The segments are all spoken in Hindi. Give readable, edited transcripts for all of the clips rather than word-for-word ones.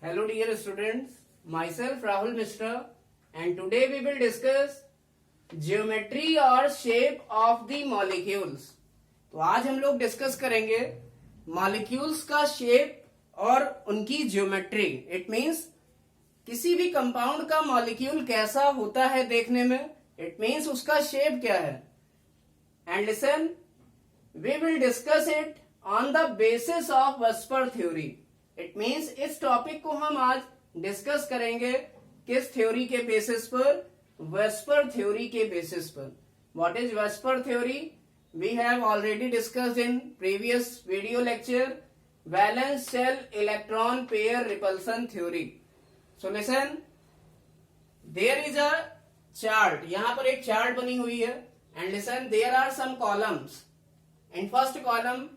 Hello dear students, myself Rahul Mishra and today we will discuss geometry or shape of the molecules। तो आज हम लोग डिस्कस करेंगे मॉलिक्यूल्स का शेप और उनकी ज्योमेट्री। इट मीन्स किसी भी कंपाउंड का मॉलिक्यूल कैसा होता है देखने में, इट मीन्स उसका शेप क्या है। And listen, we will discuss it on the basis of VSEPR theory. It means इस टॉपिक को हम आज डिस्कस करेंगे किस थ्योरी के बेसिस पर? वेस्पर थ्योरी के बेसिस पर। What is VSEPR theory? We have already discussed in previous video lecture valence shell electron pair repulsion theory. So listen, there is a chart. यहां पर एक चार्ट बनी हुई है and listen, there are some columns. In first column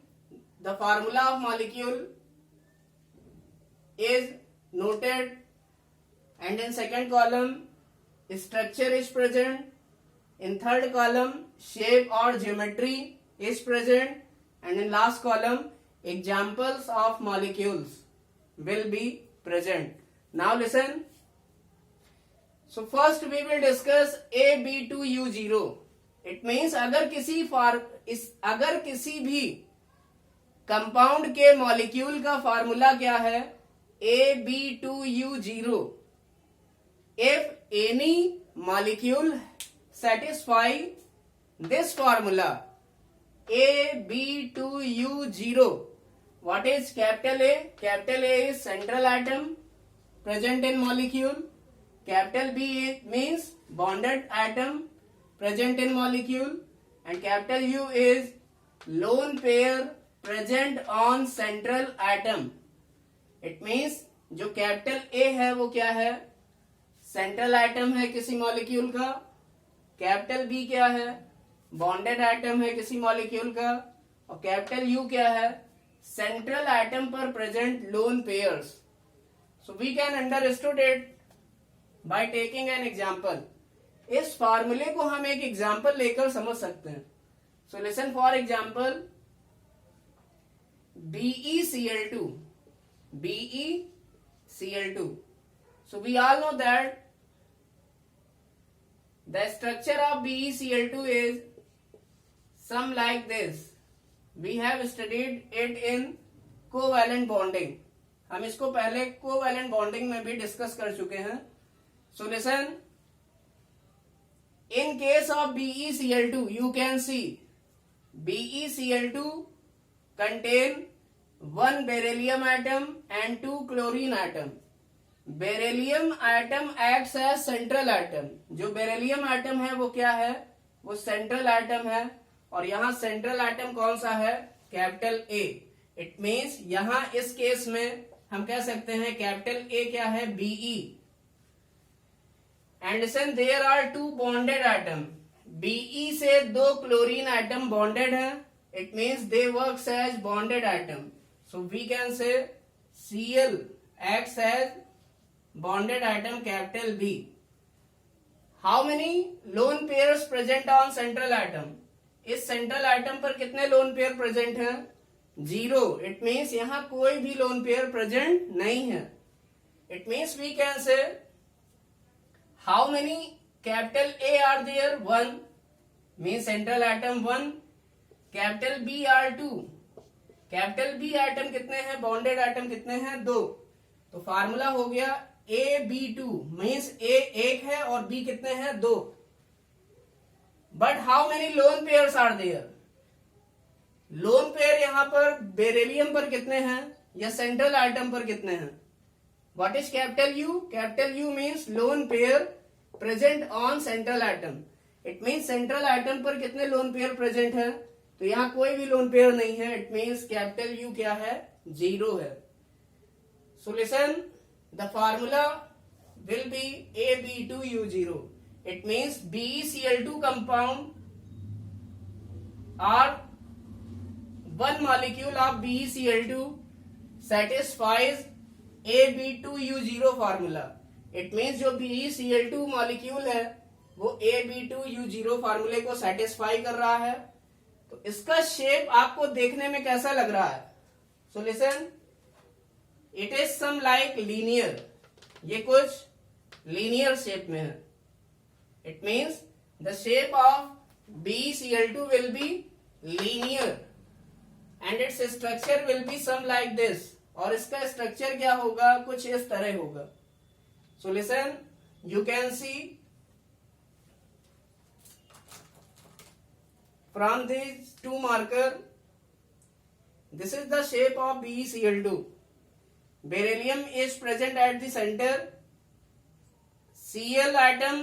the formula of molecule is noted, and in second column structure is present, in third column shape or geometry is present, and in last column examples of molecules will be present. Now listen, so first we will discuss AB2U0। it means अगर किसी भी कंपाउंड के मॉलिक्यूल का फार्मूला क्या है? AB2U0। If any molecule satisfy this formula AB2U0, what is capital A? Capital A is central atom present in molecule. Capital B means bonded atom present in molecule, and capital U is lone pair present on central atom। It means जो कैपिटल ए है वो क्या है? सेंट्रल एटम है किसी मॉलिक्यूल का। कैपिटल बी क्या है? बॉन्डेड एटम है किसी मॉलिक्यूल का। और कैपिटल यू क्या है? सेंट्रल एटम पर present lone pairs. So we can understood it by taking an example. इस फार्मूले को हम एक एग्जांपल लेकर समझ सकते हैं। So listen, for example BeCl2। BeCl2। So we all know that the structure of BeCl2 is some like this. We have studied it in covalent bonding। हम इसको पहले covalent bonding में भी डिस्कस कर चुके हैं। So listen, in case of BeCl2 you can see BeCl2 contain one beryllium atom and two chlorine atom। Beryllium atom acts as central atom. जो बेरिलियम एटम है वो क्या है? वो सेंट्रल एटम है। और यहां सेंट्रल एटम कौन सा है? Capital A. इट मीन्स यहां इस केस में हम कह सकते हैं कैपिटल ए क्या है? Be। And listen, there are two bonded atom. Be से दो क्लोरीन एटम बॉन्डेड है। It means they works as bonded atom. So we can say Cl acts as bonded atom capital B। How many lone pairs present on central atom? इस central atom पर कितने lone pair present हैं? 0। It means यहाँ कोई भी lone pair present नहीं है। It means we can say how many capital A are there? 1 means central atom 1, capital B are 2। Capital B atom कितने हैं? बॉन्डेड एटम कितने हैं? 2। तो फार्मूला हो गया AB2 मीन्स A 1 है और B कितने हैं? 2। But how many lone pairs are there? Lone pair यहां पर बेरिलियम पर कितने हैं या सेंट्रल एटम पर कितने हैं? What is capital you? Capital you means lone pair present on central atom. It means central atom पर कितने लोन पेयर प्रेजेंट है? तो यहां कोई भी लोन पेयर नहीं है। इट मीन्स कैपिटल यू क्या है? 0 है। So listen, the formula will be AB2U0। It means BeCl2 compound are one molecule of BeCl2 satisfies AB2U0 फार्मूला। इट मीन्स जो BeCl2 मॉलिक्यूल है वो AB2U0 फार्मूले को सेटिस्फाई कर रहा है। तो इसका शेप आपको देखने में कैसा लग रहा है? So listen, it is some like linear, ये कुछ लीनियर शेप में है. It means the shape of BeCl2 will be linear and its structure will be some like this. और इसका स्ट्रक्चर क्या होगा, कुछ इस तरह होगा. So listen, you can see from this two marker, this is the shape of BeCl2. Beryllium is present at the center. Cl atom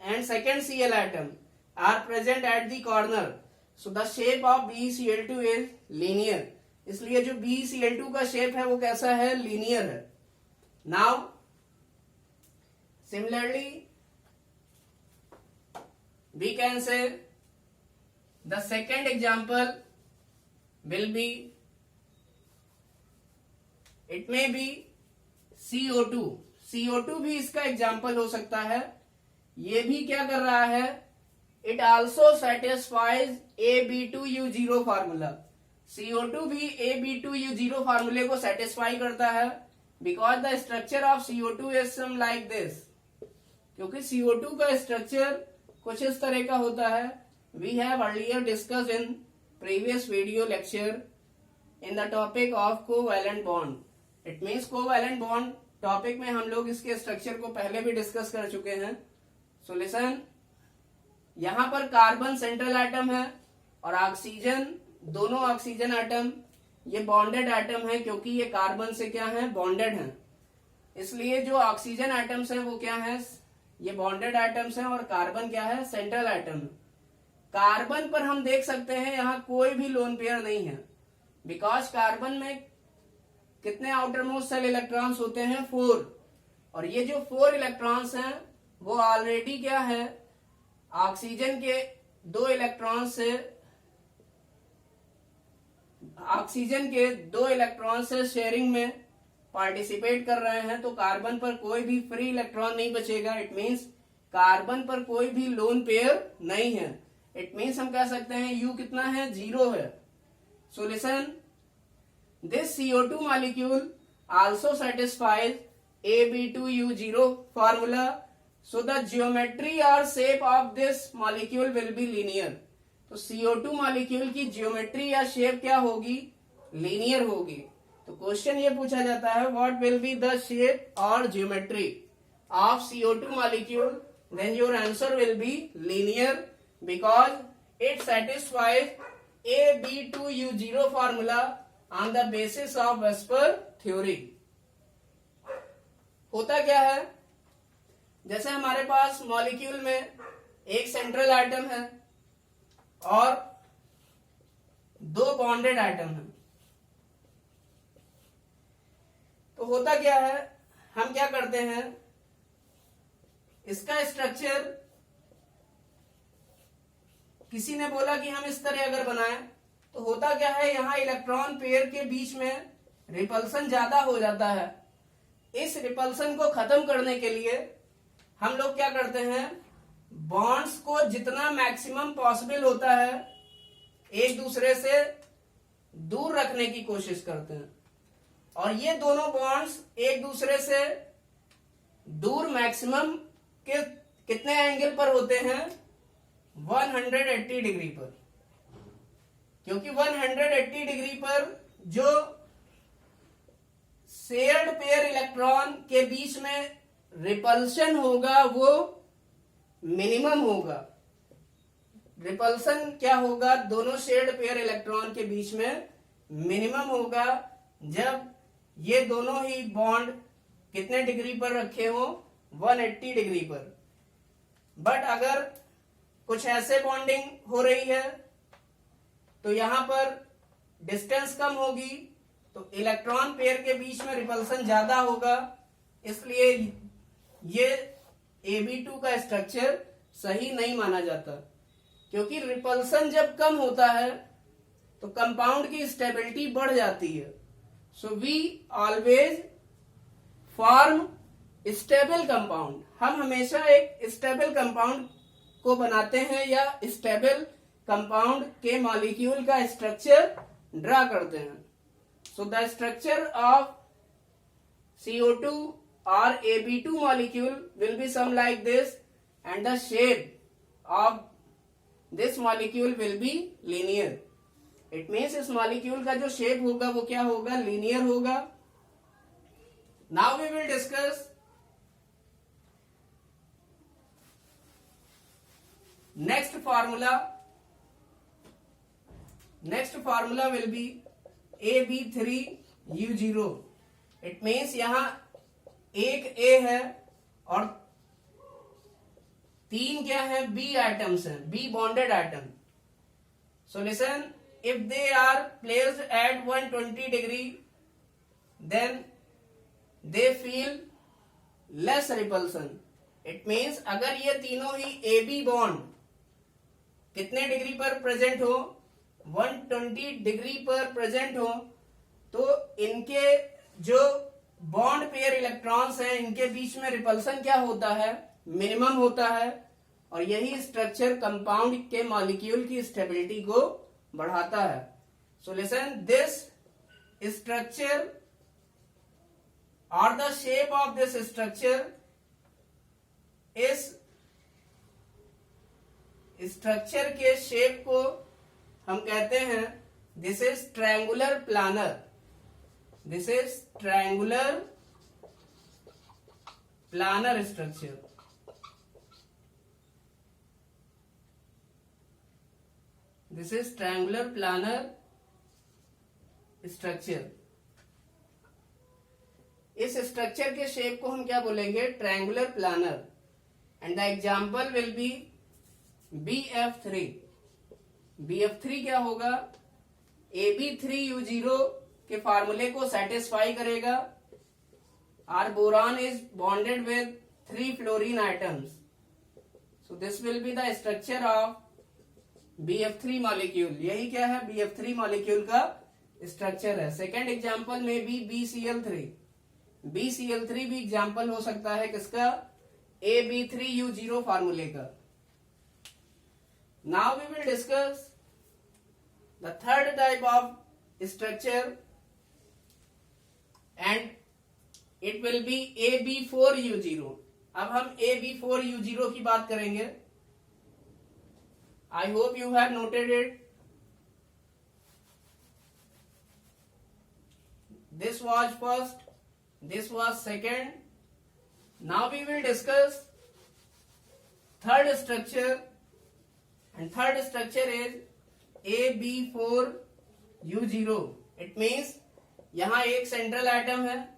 and second Cl atom are present at the corner. So the shape of BeCl2 is linear. इसलिए जो BeCl2 का शेप है वो कैसा है, लीनियर है. Now similarly we can say the second example will be, it may be CO2. CO2 भी इसका एग्जाम्पल हो सकता है. ये भी क्या कर रहा है, it also satisfies AB2U0 formula. CO2 भी AB2U0 फार्मूले को सेटिस्फाई करता है because the structure of CO2 is some like this. क्योंकि CO2 का स्ट्रक्चर कुछ इस तरह का होता है. We have earlier discussed in previous video lecture in the topic of covalent bond. It means covalent bond topic में हम लोग इसके स्ट्रक्चर को पहले भी डिस्कस कर चुके हैं. सो लिसन, यहां पर कार्बन सेंट्रल एटम है और ऑक्सीजन, दोनों ऑक्सीजन एटम ये बॉन्डेड एटम है क्योंकि ये कार्बन से क्या है, बॉन्डेड है. इसलिए जो ऑक्सीजन एटम्स हैं वो क्या है, ये बॉन्डेड एटम्स हैं और कार्बन क्या है, सेंट्रल एटम. कार्बन पर हम देख सकते हैं यहां कोई भी लोन पेयर नहीं है बिकॉज कार्बन में कितने आउटर मोस्ट सेल इलेक्ट्रॉन्स होते हैं, 4. और ये जो 4 इलेक्ट्रॉन्स हैं वो ऑलरेडी क्या है, ऑक्सीजन के 2 इलेक्ट्रॉन से, ऑक्सीजन के 2 इलेक्ट्रॉन से शेयरिंग में पार्टिसिपेट कर रहे हैं. तो कार्बन पर कोई भी फ्री इलेक्ट्रॉन नहीं बचेगा. इट मीन्स कार्बन पर कोई भी लोन पेयर नहीं है. इट मीन्स हम कह सकते हैं U कितना है, 0 है. So listen, this CO2 molecule also satisfies AB2U0 formula. So the geometry और shape of this molecule will be linear. तो CO2 मॉलिक्यूल की जियोमेट्री या शेप क्या होगी, लीनियर होगी. तो क्वेश्चन ये पूछा जाता है, what will be the shape और geometry of CO2 molecule. Then your answer will be linear because it satisfies AB2U0 formula on the basis of Vesper theory. होता क्या है, जैसे हमारे पास मॉलिक्यूल में एक सेंट्रल एटम है और 2 बॉन्डेड एटम है. तो होता क्या है, हम क्या करते हैं, इसका स्ट्रक्चर किसी ने बोला कि हम इस तरह अगर बनाएं तो होता क्या है, यहां इलेक्ट्रॉन पेयर के बीच में रिपल्सन ज्यादा हो जाता है. इस रिपल्सन को खत्म करने के लिए हम लोग क्या करते हैं, बॉन्ड्स को जितना मैक्सिमम पॉसिबल होता है एक दूसरे से दूर रखने की कोशिश करते हैं. और ये दोनों बॉन्ड्स एक दूसरे से दूर मैक्सिमम के कितने एंगल पर होते हैं, 180 डिग्री पर. क्योंकि 180 डिग्री पर जो शेयर्ड पेयर इलेक्ट्रॉन के बीच में रिपल्शन होगा वो मिनिमम होगा. रिपल्सन क्या होगा, दोनों शेयर्ड पेयर इलेक्ट्रॉन के बीच में मिनिमम होगा जब ये दोनों ही बॉन्ड कितने डिग्री पर रखे हो, 180 डिग्री पर. बट अगर कुछ ऐसे बॉन्डिंग हो रही है तो यहां पर डिस्टेंस कम होगी तो इलेक्ट्रॉन पेयर के बीच में रिपल्सन ज्यादा होगा. इसलिए ये AB2 का स्ट्रक्चर सही नहीं माना जाता. क्योंकि रिपल्सन जब कम होता है तो कंपाउंड की स्टेबिलिटी बढ़ जाती है. So we always form stable compound. हम हमेशा एक स्टेबल कंपाउंड को बनाते हैं या स्टेबल कंपाउंड के मॉलिक्यूल का स्ट्रक्चर ड्रा करते हैं. So the structure of CO2 or AB2 molecule will be some like this, and the shape of this molecule will be linear. It means इस molecule का जो shape होगा वो क्या होगा, linear होगा. Now we will discuss next formula. Next formula will be AB3U0. It means यहाँ एक A है और तीन क्या है, B atoms हैं, B bonded atom. So listen, if they are placed at 120 degree, then they feel less repulsion. It means अगर ये तीनों ही AB bond कितने डिग्री पर प्रेजेंट हो, 120 डिग्री पर प्रेजेंट हो, तो इनके जो बॉन्ड पेयर इलेक्ट्रॉन्स हैं इनके बीच में रिपल्सन क्या होता है, मिनिमम होता है. और यही स्ट्रक्चर कंपाउंड के मॉलिक्यूल की स्टेबिलिटी को बढ़ाता है. सो लिसन, दिस स्ट्रक्चर और the shape of this structure इस स्ट्रक्चर के शेप को हम कहते हैं, this is triangular planar. This is triangular planar structure. This is triangular planar structure. इस स्ट्रक्चर के शेप को हम क्या बोलेंगे, triangular planar. And the example will be BF3. BF3 क्या होगा, AB3U0 के फार्मूले को सेटिस्फाई करेगा. Are boron is bonded with 3 fluorine atoms. So this will be the structure of BF3 molecule. यही क्या है, BF3 मॉलिक्यूल का स्ट्रक्चर है. सेकेंड एग्जाम्पल में भी BCl3. BCl3 भी एग्जाम्पल हो सकता है किसका, AB3U0 फार्मूले का. Now we will discuss the third type of structure, and it will be AB4U0. अब हम AB4U0 की बात करेंगे. I hope you have noted it. This was first, this was second. Now we will discuss third structure. And third structure is AB4U0. It means यहाँ एक सेंट्रल एटम है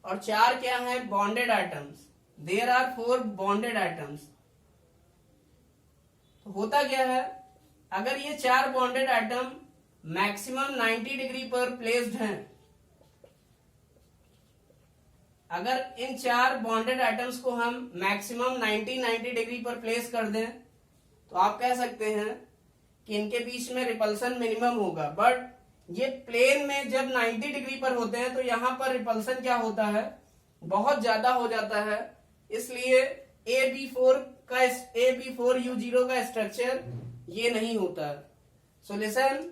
और चार क्या है, bonded atoms. There are 4 bonded atoms. तो होता क्या है, अगर ये 4 बॉन्डेड एटम मैक्सिमम 90 डिग्री पर प्लेस्ड हैं, अगर इन 4 बॉन्डेड एटम्स को हम मैक्सिमम 90 डिग्री पर प्लेस कर दें, तो आप कह सकते हैं कि इनके बीच में रिपल्सन मिनिमम होगा. बट ये प्लेन में जब 90 डिग्री पर होते हैं तो यहां पर रिपल्सन क्या होता है, बहुत ज्यादा हो जाता है. इसलिए AB4U0 का स्ट्रक्चर ये नहीं होता. सो listen,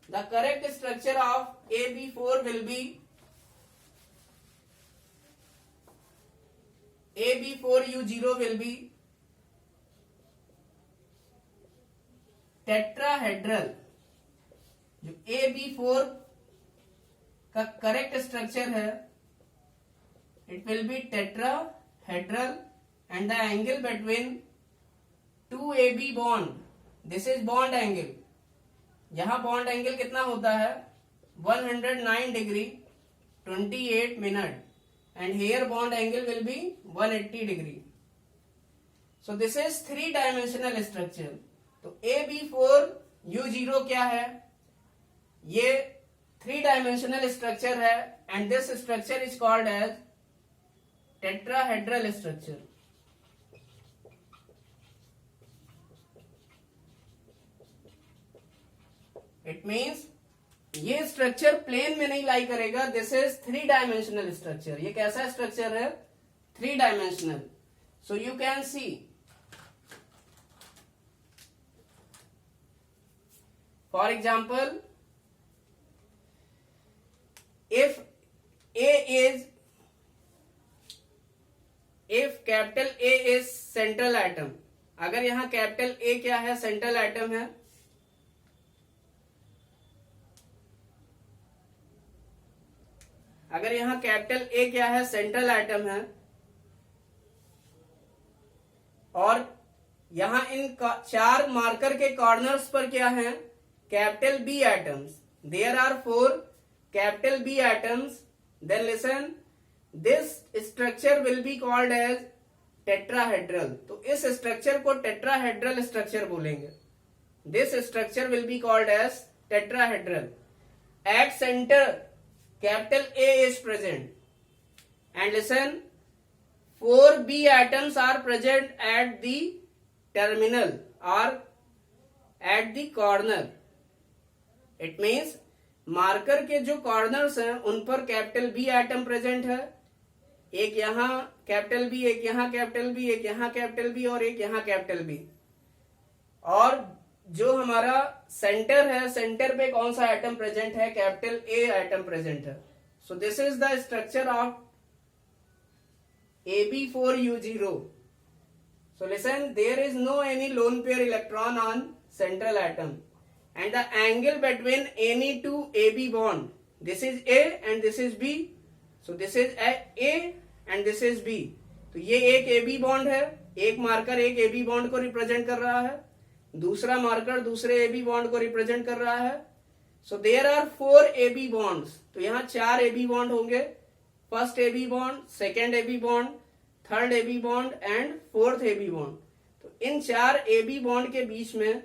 the correct structure of AB4 will be AB4U0 will be tetrahedral. जो AB4 का करेक्ट स्ट्रक्चर है, it will B tetrahedral. And the angle between 2 AB bond, this is bond angle. यहां बॉन्ड एंगल कितना होता है, 109 degree 28 minute. And here bond angle will be 180 degree. So this is 3 dimensional structure. तो AB4U0 क्या है, ये 3 डायमेंशनल स्ट्रक्चर है. And this structure is called as tetrahedral structure. It means ये स्ट्रक्चर प्लेन में नहीं लाई करेगा. This is 3 dimensional structure. ये कैसा स्ट्रक्चर है, 3 dimensional. So you can see, for example, if A is if capital A is central atom, अगर यहां कैपिटल A क्या है, सेंट्रल एटम है, अगर यहां कैपिटल A क्या है, सेंट्रल एटम है, और यहां इन चार मार्कर के कॉर्नर्स पर क्या है, capital B atoms, there are 4 capital B atoms, then listen, this structure will be called as tetrahedral. तो इस स्ट्रक्चर को टेट्राहेड्रल स्ट्रक्चर बोलेंगे। This structure will be called as tetrahedral. At centre capital A is present, and listen, 4 B atoms are present at the terminal or at the corner. It means marker के जो कॉर्नर्स हैं उन पर कैपिटल B एटम प्रेजेंट है, एक यहां कैपिटल B, एक यहां कैपिटल B, एक यहां कैपिटल B और एक यहां कैपिटल B। और जो हमारा सेंटर है, सेंटर पे कौन सा एटम प्रेजेंट है, कैपिटल A एटम प्रेजेंट है। So this is the structure of AB4U0। So listen, there is no any lone pair electron on central atom, and the angle between any two AB bond, this is A and this is B, so this is A and this is B। तो ये एक AB बॉन्ड है, एक मार्कर एक AB बॉन्ड को रिप्रेजेंट कर रहा है, दूसरा मार्कर दूसरे AB बॉन्ड को रिप्रेजेंट कर रहा है। So there are 4 AB bonds, तो यहाँ 4 AB बॉन्ड होंगे, first AB bond, second AB bond, third AB bond and fourth AB bond. तो इन 4 AB बॉन्ड के बीच में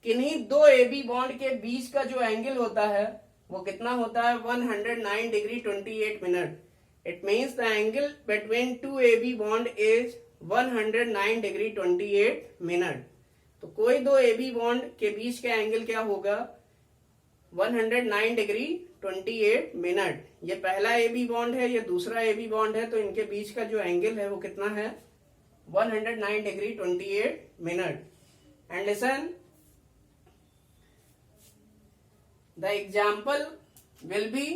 किन्हीं 2 AB बॉन्ड के बीच का जो एंगल होता है वो कितना होता है, 109 degree 28 minute. It means the angle between 2 AB bond is 109 degree 28 minute. तो कोई 2 AB बॉन्ड के बीच का एंगल क्या होगा, 109 डिग्री 28 मिनट। ये पहला AB बॉन्ड है, ये दूसरा AB बॉन्ड है, तो इनके बीच का जो एंगल है वो कितना है, 109 degree 28 minute. And listen, the example will be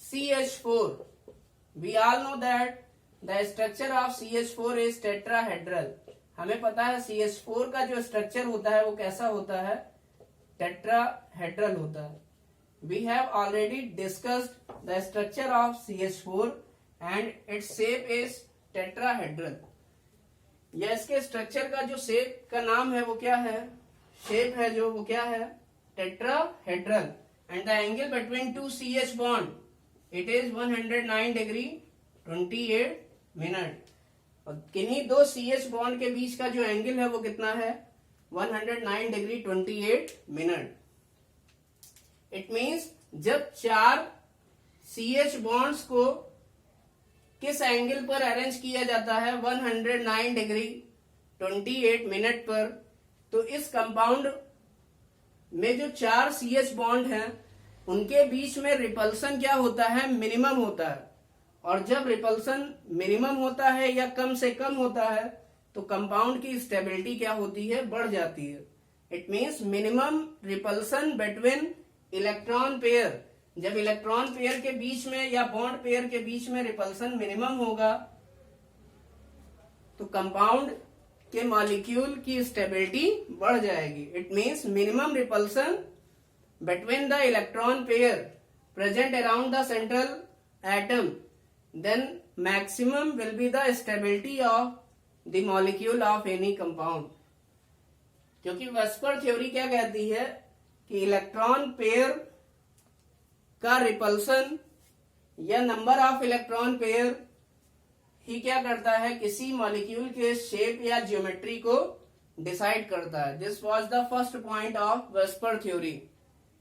CH4। We all know that the structure of CH4 is tetrahedral. हमें पता है CH4 का जो स्ट्रक्चर होता है वो कैसा होता है, टेट्राहेड्रल होता है। We have already discussed the structure of CH4 and its shape is tetrahedral। या इसके स्ट्रक्चर का जो शेप का नाम है वो क्या है, शेप है जो वो क्या है, tetrahedral. And the angle between 2 CH bond it is 109 degree 28 minute. और किन्हीं 2 CH बॉन्ड के बीच का जो एंगल है वो कितना है, 109 डिग्री 28 मिनट। इट मीन्स जब 4 CH बॉन्ड्स को किस एंगल पर अरेंज किया जाता है, 109 डिग्री 28 मिनट पर, तो इस कंपाउंड में जो 4 CH बॉन्ड हैं उनके बीच में रिपल्सन क्या होता है, मिनिमम होता है। और जब रिपल्सन मिनिमम होता है या कम से कम होता है तो कंपाउंड की स्टेबिलिटी क्या होती है, बढ़ जाती है। It means minimum repulsion between electron pair, जब इलेक्ट्रॉन पेयर के बीच में या बॉन्ड पेयर के बीच में रिपल्सन मिनिमम होगा तो कंपाउंड के मॉलिक्यूल की स्टेबिलिटी बढ़ जाएगी। It means minimum repulsion between the electron pair present around the central atom, then maximum will be the stability of the molecule of any compound. क्योंकि वेस्पर थ्योरी क्या कहती है कि इलेक्ट्रॉन पेयर का रिपल्सन या नंबर ऑफ इलेक्ट्रॉन पेयर ही क्या करता है, किसी मॉलिक्यूल के शेप या ज्योमेट्री को डिसाइड करता है। This was the first point of VSEPR theory.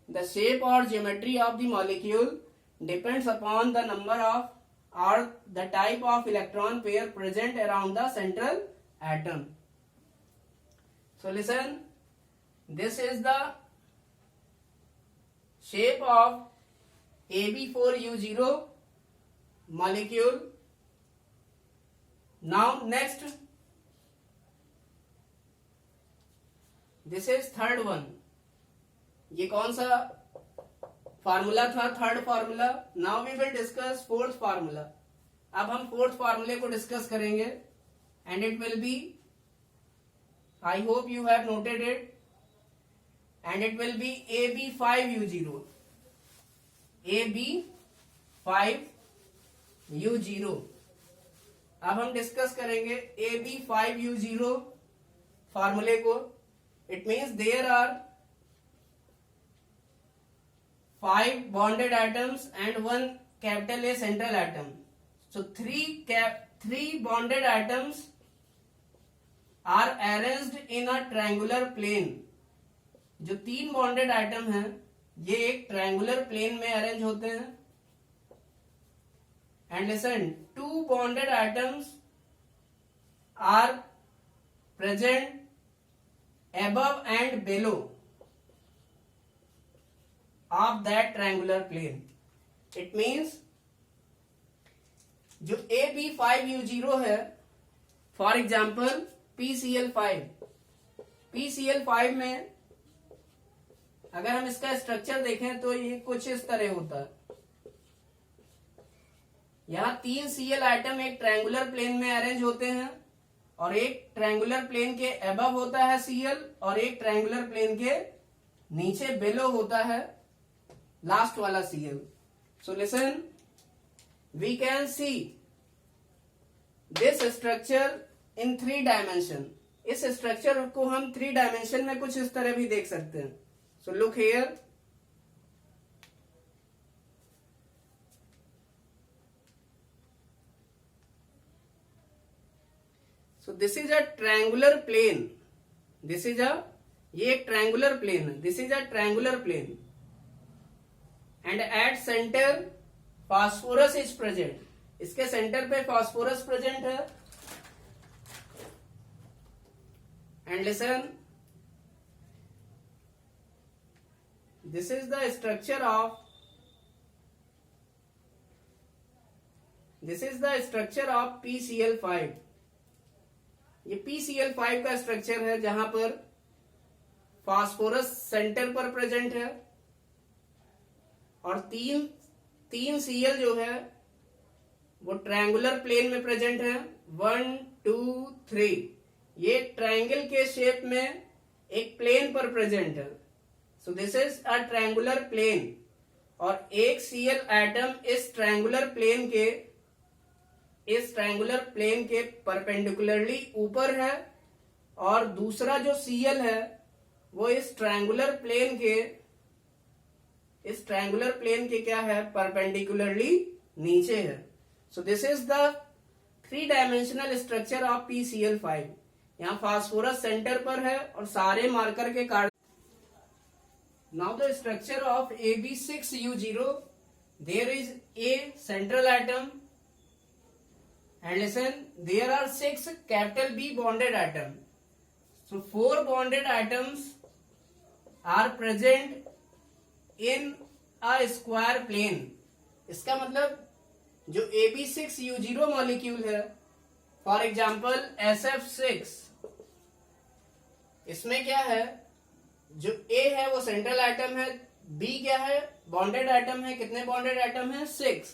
The shape और geometry of the molecule depends upon the number of or the type of electron pair present around the central atom। So listen, this is the shape of AB4U0 molecule। Now next, this is third one। ये कौन सा फार्मूला था third formula. Now we will discuss fourth formula. अब हम फोर्थ फार्मूले को डिस्कस करेंगे and it will be, I hope you have noted it, and it will be AB5U0. AB5U0. अब हम डिस्कस करेंगे AB5U0 फार्मूले को. It means there are 5 bonded atoms and 1 capital A central atom. So three bonded atoms are arranged in a triangular plane. जो 3 bonded atom हैं ये एक triangular plane में अरेंज होते हैं. And listen, 2 bonded atoms are present above and below of that triangular plane. It means जो AB5U0 है, फॉर एग्जाम्पल PCl5. PCl5 में अगर हम इसका स्ट्रक्चर देखें तो ये कुछ इस तरह होता है. यहां 3 Cl आइटम एक ट्रायंगुलर प्लेन में अरेंज होते हैं और एक ट्रायंगुलर प्लेन के अबव होता है Cl और एक ट्रायंगुलर प्लेन के नीचे बिलो होता है लास्ट वाला Cl. So listen, we can see this structure in 3 dimension. इस स्ट्रक्चर को हम 3 डायमेंशन में कुछ इस तरह भी देख सकते हैं. So look here. So this is a triangular plane. This is a, ये एक triangular plane है. This is a triangular plane. And at center phosphorus is present. इसके सेंटर पे phosphorus present है. And listen, this is the structure of PCl5. ये PCl5 का स्ट्रक्चर है जहां पर फास्फोरस सेंटर पर प्रेजेंट है और तीन Cl जो है वो ट्रायंगुलर प्लेन में प्रेजेंट है. 1 2 3. ये ट्रायंगल के शेप में एक प्लेन पर प्रेजेंट है. So this is a triangular plane और एक Cl एटम इस ट्रायंगुलर प्लेन के परपेंडिकुलरली ऊपर है और दूसरा जो Cl है वो इस ट्रायंगुलर प्लेन के क्या है, परपेंडिकुलरली नीचे है. So this is the 3 dimensional structure of PCl5. यहाँ फास्फोरस सेंटर पर है और सारे मार्कर के card. Now the structure of AB6U0. There is a central atom and listen, there are 6 capital B bonded atom. So 4 bonded atoms are present in a square plane. इसका मतलब जो AB6U0 मॉलिक्यूल है, फॉर एग्जाम्पल SF6, इसमें क्या है, जो A है वो सेंट्रल आइटम है, B क्या है, बॉन्डेड आइटम है. कितने बॉन्डेड आइटम है, 6.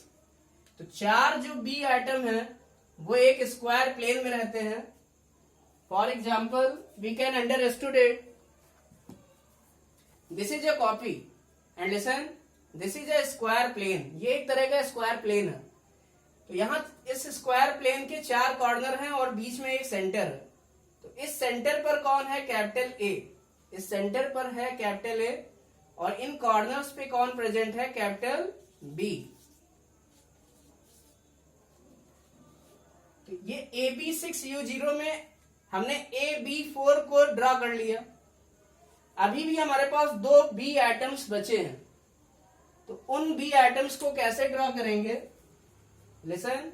तो 4 जो B आइटम है वो एक स्क्वायर प्लेन में रहते हैं. For example we can understood it. This is a copy and listen, this is a square plane. ये एक तरह का स्क्वायर प्लेन है. तो यहां इस स्क्वायर प्लेन के 4 कॉर्नर हैं और बीच में एक सेंटर है. तो इस सेंटर पर कौन है, कैपिटल ए. इस सेंटर पर है कैपिटल ए और इन कॉर्नर्स पे कौन प्रेजेंट है, कैपिटल बी. तो ये AB6U0 में हमने AB4 को ड्रॉ कर लिया. अभी भी हमारे पास 2 B एटम्स बचे हैं. तो उन B एटम्स को कैसे ड्रॉ करेंगे, listen.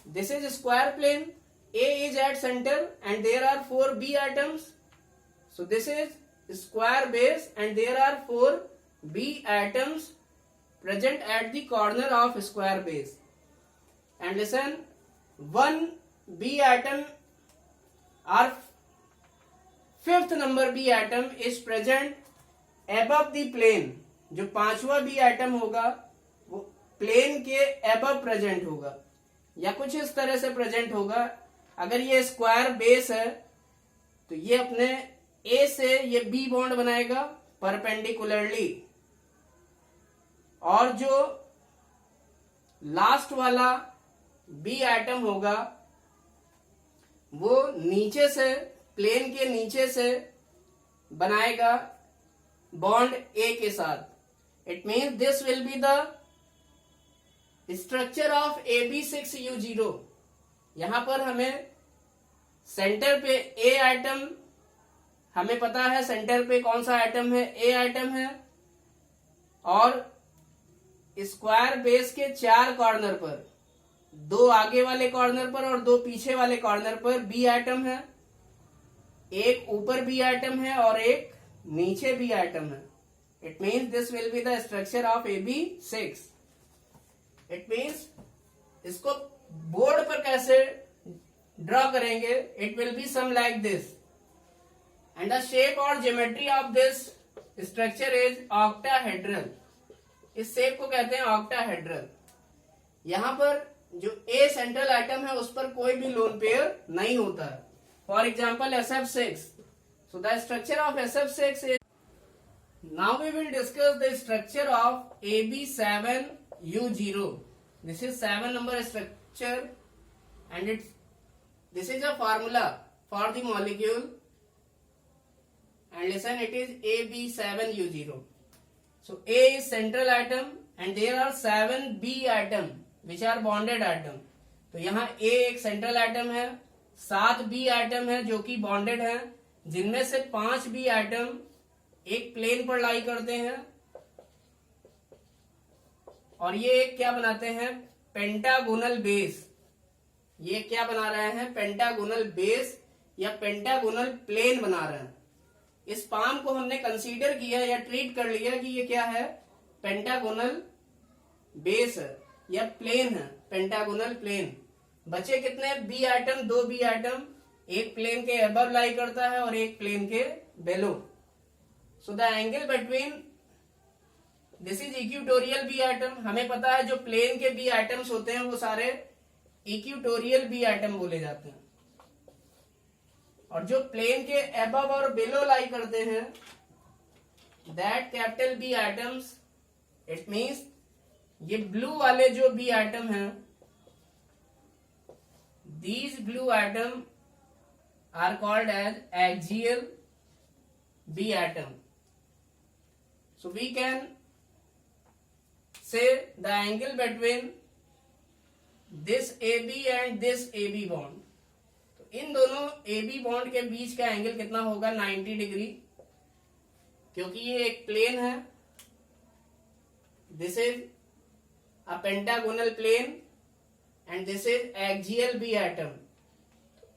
This is square plane. A is at center and there are 4 B atoms. So this is square base and there are 4 B atoms present at the corner of square base. And listen, 1 B atom or 5th number B atom is present above the plane. जो पांचवा बी आइटम होगा वो प्लेन के एबव प्रेजेंट होगा या कुछ इस तरह से प्रेजेंट होगा। अगर ये स्क्वायर बेस है तो ये अपने ए से ये बी बॉन्ड बनाएगा परपेंडिकुलरली, और जो लास्ट वाला बी आइटम होगा वो नीचे से, प्लेन के नीचे से बनाएगा बॉन्ड ए के साथ। It means this will be the structure of AB6U0। यहां पर हमें सेंटर पे ए आइटम, हमें पता है सेंटर पे कौन सा आइटम है, ए आइटम है, और स्क्वायर बेस के 4 कॉर्नर पर, 2 आगे वाले कॉर्नर पर और 2 पीछे वाले कॉर्नर पर बी आइटम है, एक ऊपर बी आइटम है और एक नीचे बी आइटम है। It means this will be the structure of AB6। It means इसको बोर्ड पर कैसे ड्रॉ करेंगे, it will be some like this, and the shape और geometry of this structure is octahedral. इस शेप को कहते हैं ऑक्टाहेड्रल। यहां पर जो ए सेंट्रल आइटम है उस पर कोई भी लोन पेयर नहीं होता है। For example SF6, so the structure of SF6 is, now we will discuss the structure of AB7U0। This is 7 number structure and this is a formula for the molecule, and listen, it is AB7U0. So A is central atom and there are 7 B atom which are bonded atom. तो यहाँ A एक सेंट्रल आइटम है, 7 B आइटम है जो कि बॉन्डेड है, जिनमें से 5 B आइटम एक प्लेन पर लाई करते हैं, और ये एक क्या बनाते हैं, पेंटागोनल बेस। ये क्या बना रहे हैं, पेंटागोनल बेस या पेंटागोनल प्लेन बना रहे हैं। इस पाम को हमने कंसीडर किया या ट्रीट कर लिया कि ये क्या है, पेंटागोनल बेस है या प्लेन है, पेंटागोनल प्लेन। बचे कितने बी आइटम, 2 बी आइटम, एक प्लेन के अबव लाई करता है और एक प्लेन के below. So the angle between, this is equatorial B atom. हमें पता है जो प्लेन के बी आइटम्स होते हैं वो सारे इक्वेटोरियल बी आइटम बोले जाते हैं, और जो प्लेन के अबव और बिलो लाई करते हैं that capital B atoms, it means ये ब्लू वाले जो बी आइटम हैं, these blue atom are called as axial B atom. So we can say the angle between this AB and this AB bond, तो इन दोनों AB बॉन्ड के बीच का एंगल कितना होगा, 90 डिग्री, क्योंकि ये एक प्लेन है। This is a pentagonal plane and this is axial B atom.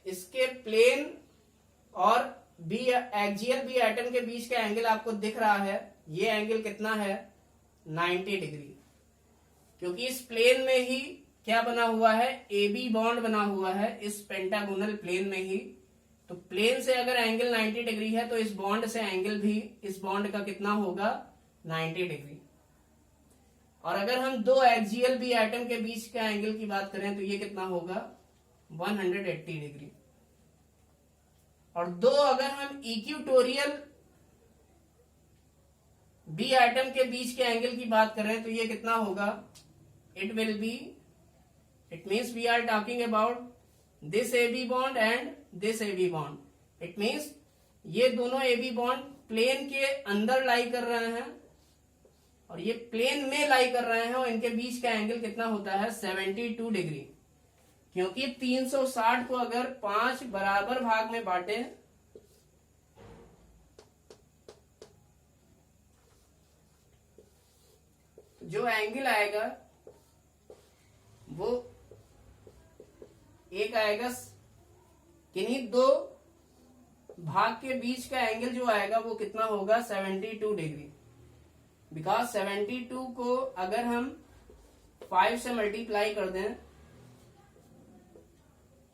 इसके प्लेन और बी एक्सियल बी आइटम के बीच का एंगल आपको दिख रहा है, ये एंगल कितना है, 90 डिग्री, क्योंकि इस प्लेन में ही क्या बना हुआ है, AB बॉन्ड बना हुआ है इस पेंटागोनल प्लेन में ही। तो प्लेन से अगर एंगल 90 डिग्री है तो इस बॉन्ड से एंगल भी इस बॉन्ड का कितना होगा, 90 डिग्री। और अगर हम 2 एक्सियल बी आइटम के बीच का एंगल की बात करें तो ये कितना होगा, 180 डिग्री। और 2 अगर हम इक्वेटोरियल बी आइटम के बीच के एंगल की बात करें तो ये कितना होगा, it will B, it means we are talking about this AB bond and this AB bond. It means ये दोनों AB bond प्लेन के अंदर लाई कर रहे हैं और ये प्लेन में लाई कर रहे हैं, और इनके बीच का एंगल कितना होता है, 72 डिग्री। क्योंकि 360 को अगर 5 बराबर भाग में बांटे तो जो एंगल आएगा वो एक आएगा, किन्हीं 2 भाग के बीच का एंगल जो आएगा वो कितना होगा, 72 डिग्री। बिकॉज 72 को अगर हम 5 से मल्टीप्लाई कर दें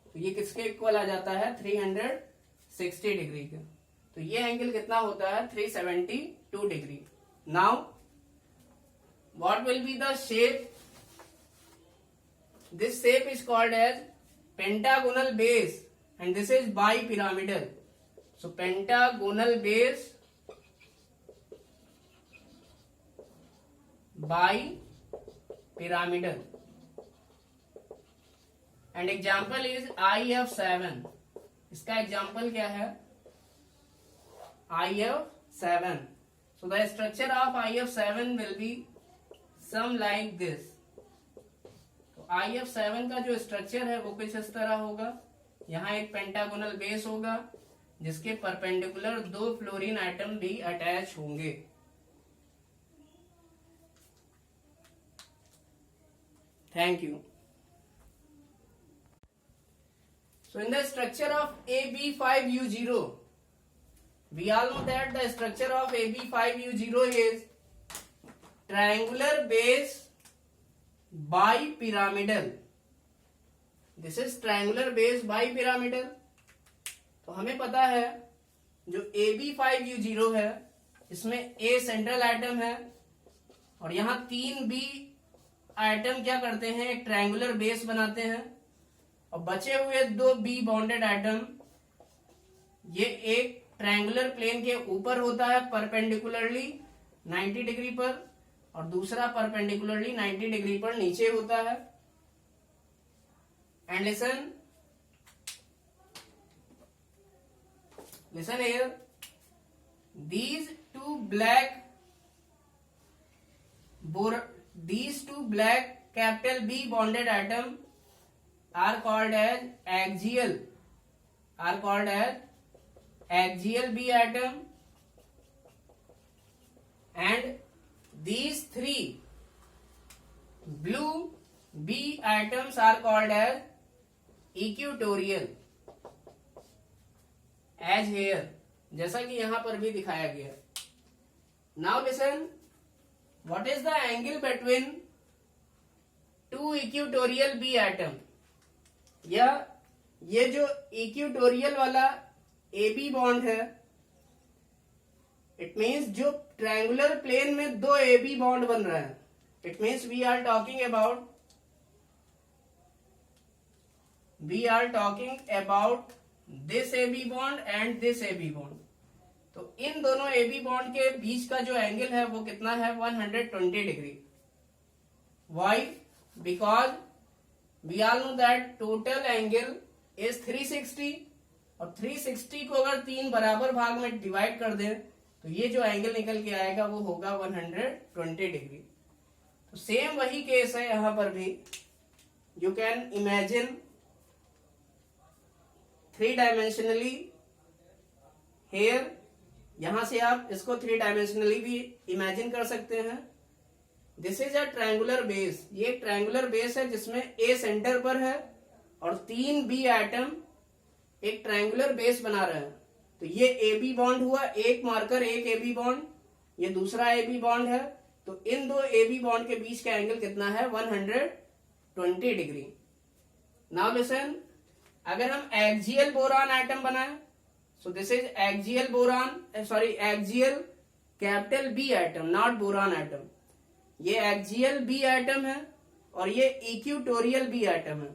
तो ये किसके इक्वल आ जाता है, 360 डिग्री के। तो ये एंगल कितना होता है, 372 degree. Now what will be the shape? This shape is called as pentagonal base and this is bipyramidal. So pentagonal base bipyramidal. And example is IF7. इसका एग्जाम्पल क्या है? IF7. So the structure of IF7 will be some like this. तो IF7 का जो स्ट्रक्चर है वो कुछ इस तरह होगा. यहाँ एक पेंटागोनल बेस होगा जिसके परपेंडिकुलर 2 फ्लोरीन एटम भी अटैच होंगे. Thank you. So in the structure of AB5U0, we all know that the structure of AB5U0 is triangular base bipyramidal. This is triangular base bipyramidal. तो हमें पता है जो AB5U0 है इसमें A सेंट्रल एटम है और यहाँ 3 B एटम क्या करते हैं, एक ट्रायंगुलर बेस बनाते हैं और बचे हुए 2 B बॉन्डेड एटम ये एक ट्रायंगुलर प्लेन के ऊपर होता है परपेंडिकुलरली 90 डिग्री पर और दूसरा परपेंडिकुलरली 90 डिग्री पर नीचे होता है. And listen here, these two black capital B bonded atom are called as axial B atom, and these 3 blue B atoms are called as equatorial, as here, जैसा कि यहां पर भी दिखाया गया. Now listen, what is the angle between 2 equatorial B atom? या ये जो इक्वेटोरियल वाला AB बॉन्ड है, इट मीन्स जो ट्रायंगुलर प्लेन में 2 AB बॉन्ड बन रहा है, it means we are talking about this AB bond and this AB bond. तो इन दोनों AB बॉन्ड के बीच का जो एंगल है वो कितना है, 120 degree. Why? Because we all know that total angle is 360 और 360 को अगर 3 बराबर भाग में डिवाइड कर दें तो ये जो एंगल निकल के आएगा वो होगा 120 डिग्री. तो सेम वही केस है यहां पर भी. You can imagine 3 dimensionally here. यहां से आप इसको 3 डायमेंशनली भी इमेजिन कर सकते हैं. This is a triangular base. ये ट्रायंगुलर बेस है जिसमें ए सेंटर पर है और 3 बी एटम एक ट्रायंगुलर बेस बना रहे हैं. तो ये ए बी बॉन्ड हुआ, एक मार्कर, एक ए बी बॉन्ड, ये दूसरा ए बी बॉन्ड है. तो इन 2 ए बी बॉन्ड के बीच का एंगल कितना है, 120 डिग्री. नाउ लिसन, अगर हम एक्सियल बोरान एटम बनाए, so this is axial capital B atom, not boron atom. ये एक्सियल बी एटम है और ये इक्वेटोरियल बी एटम है.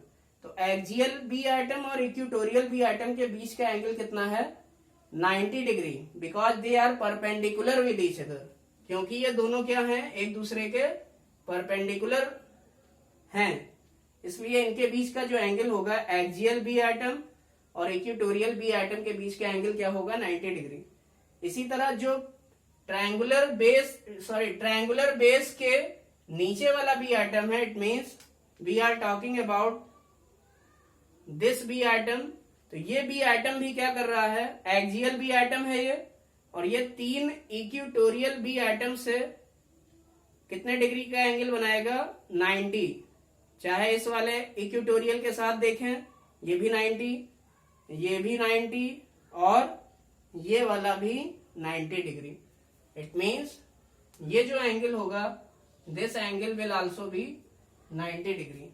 तो एक्सियल बी एटम और इक्वेटोरियल बी एटम के बीच का एंगल कितना है, 90 degree. Because they are perpendicular with each other. क्योंकि ये दोनों क्या हैं, एक दूसरे के परपेंडिकुलर हैं, इसलिए इनके बीच का जो एंगल होगा एक्सियल बी एटम और इक्वेटोरियल बी एटम के बीच का एंगल क्या होगा, 90 डिग्री. इसी तरह जो ट्रायंगुलर बेस के नीचे वाला बी एटम है, it means we are talking about this B atom. तो ये बी एटम भी क्या कर रहा है, एक्सियल बी एटम है ये, और ये 3 इक्वेटोरियल बी एटम से कितने डिग्री का एंगल बनाएगा, 90. चाहे इस वाले इक्वेटोरियल के साथ देखें, ये भी 90, ये भी 90 और ये वाला भी 90 डिग्री. इट मीन्स ये जो एंगल होगा, this angle will also be 90 degree.